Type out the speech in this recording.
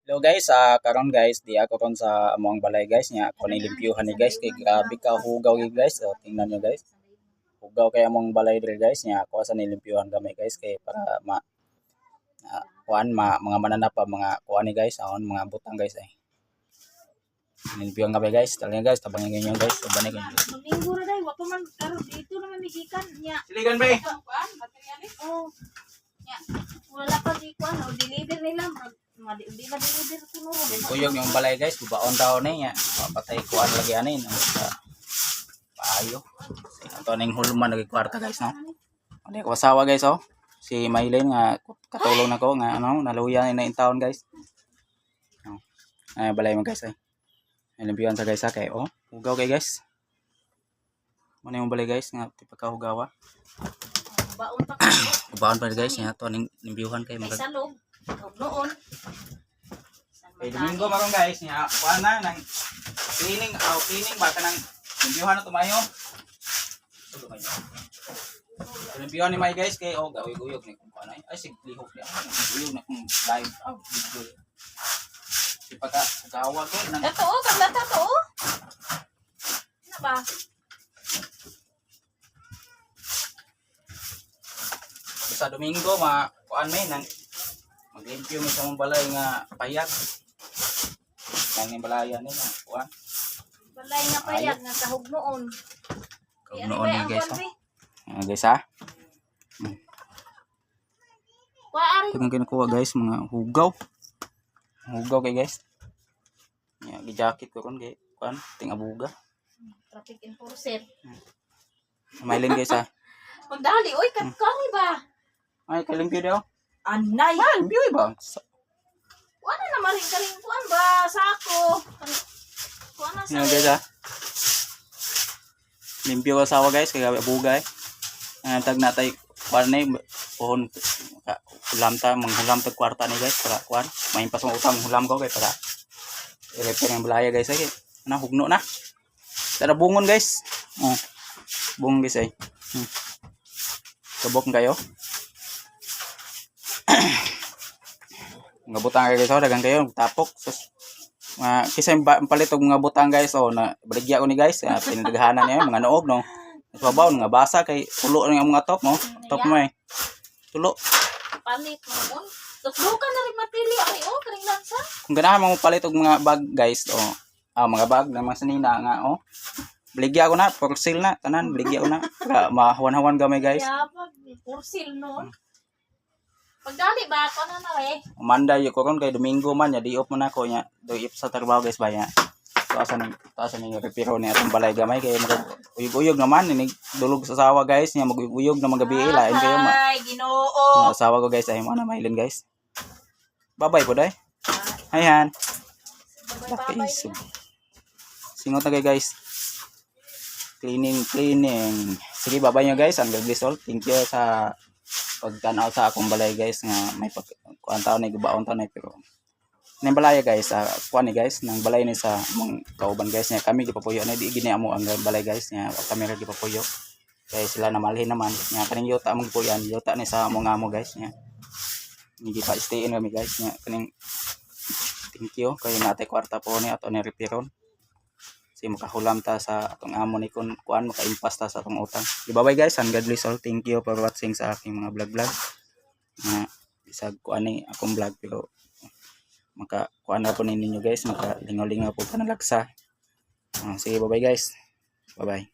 Hello guys, karon guys, di ako ron sa among balay guys nya ako ni limpyuhan ni guys kay grabe ka hugaw gyud guys. O tingnan nyo guys. Hugaw kay among balay diri guys nya ako sa nilimpyuhan gamay guys kay para kuan mga mananap pa mga kuan ni guys, aon mga butang guys ay. Nilimpyuhan gamay guys. Talaga guys, tabangin ninyo guys, tabani ko. Minggo ra day, wa pa man karon dito naman migikan nya. Siligan ba? Kuan, materialis. Oh. Nya. Wala pa di kuan, o deliver nila. Di ba deliver kuno ro. Kuyog yung balay guys, gubaon daw ni nya. Patay kuan lagi anin sa paayo. Ato ning hulman lagi kwarta guys no. Ano ko asawa guys oh. Si Maylene nga katulong nako nga ano naluya na in town guys. Ay balay mo guys ay. Limpyuhan sa guys kay oh. Hugaw kay guys. Ano yung balay guys nga tipakahugawa. Baon pa ka. Baon pa guys nya to ning limpyuhan kay Sa loob. Noon. Kay Domingo maron guys nya kuan na nang cleaning ba kanang limpyuhan na tumayo. Limpyuhan ni May guys kay oh gawig-uyog ni kung ano ay sig lihok ya. Uyog na kung live video. Sipaka gawa ko nang Dato o, kagdata to o. Ano ba? sa Domingo kuan may nang maglimpyo mi sa mong balay nga payat. Nang ning balayan ni nga kuan. Balay nga payag nga kahog noon. Kahog noon ni guys. Guys ha. Kuari. Ito kinukuha guys mga hugaw. Hugaw kay guys. Ya gi-jacket ko kon kay kuan ting abuga. Traffic enforcer. Maylin guys ha. Pagdali oy kani ba? Ay kalimpyo daw. Anay. Limpyo ba? Wala na maring kuan ba sa ako. Kuan na sa. Guys ha. Limpyo ko asawa guys kay abuga eh. Tag natay kuan ni pohon hulam ta manghulam ta kwarta ni guys para kuan maimpas mo utang hulam ko kay para i-repair ang balaya guys ay ana hugno na tara bungon guys oh bung guys ay kabok kayo mga butang guys oh dagang kayo tapok sus kisay palit og mga butang guys oh na baligya ko ni guys pinadaghanan niya mga noog no sabaw nga basa kay tulo ng mga top mo top mo eh tulo palit mo Tukdukan na rin matili ay oh karing lansa. Kung ganahan mo palit og mga bag guys oh. Mga bag na mga sanina nga oh. Baligya ko na for sale na tanan baligya ko na para mahawan-hawan gamay guys. Ya pag for sale noon. Pagdali ba ako na re? Monday ko ron kay Domingo man ya di off man ako nya. Do if sa trabaho guys ba ya. Taas ni repiro ni atong balay gamay kay uyog-uyog naman ni dulog sa asawa guys nya mag-uyog na magabi lain kayo Ay Ginoo. Asawa ko guys ay mo na Maylin guys. Bye-bye po day. Ayan. Bye-bye. Singot na kayo guys. Cleaning. Sige, bye-bye nyo guys. Ang God all. Thank you sa pagtanaw sa akong balay guys. Nga may kuhan taon na gubaon taon na. Pero nang balaya guys. Kuhan ni guys. Nang balay ni sa mong kauban guys. Nga kami gipapuyo na. Di gini amo ang balay guys. Nga kami rin gipapuyo. Kaya sila namalhin naman. Nga kaning yuta mong puyan. Yuta ni sa mong amo guys. Nga hindi pa stayin kami guys nya kaning thank you kay natay kwarta po ni ato ni repiron si makahulam ta sa atong amo ni kun kuan makaimpas ta sa atong utang. Bye guys and God bless all. Thank you for watching sa aking mga vlog na isag kuan ni akong vlog pero maka kuan na po ninyo guys maka lingaw-lingaw po panalagsa. Sige bye guys. Bye.